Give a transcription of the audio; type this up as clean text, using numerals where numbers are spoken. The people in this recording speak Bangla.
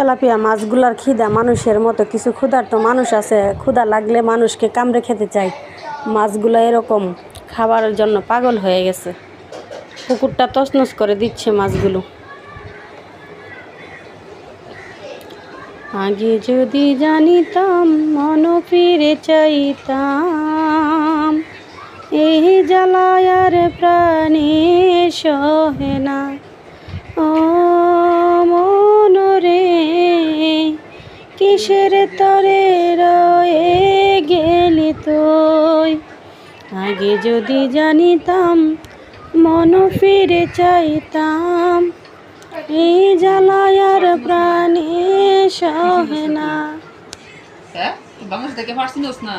তেলাপিয়া মাছগুলার খিদা মানুষের মতো, কিছু ক্ষুধার্ত মানুষ আছে ক্ষুধা লাগলে মানুষকে কামড়ে খেতে চায়। মাছগুলো এরকম খাবারের জন্য পাগল হয়ে গেছে। পুকুরটা তছনছ করে দিচ্ছে মাছগুলো। আগে যদি জানিতাম মন ফিরে চাইতাম, এই জ্বালায় আর প্রাণে সহে না। ও মন রে, কিসের তরে রয়ে গেলি তুই। আগে যদি জানিতাম মন ফিরে চাইতাম, এই জ্বালায় আর প্রাণে সহে না। বাংলাদেশ থেকে পারছিস না।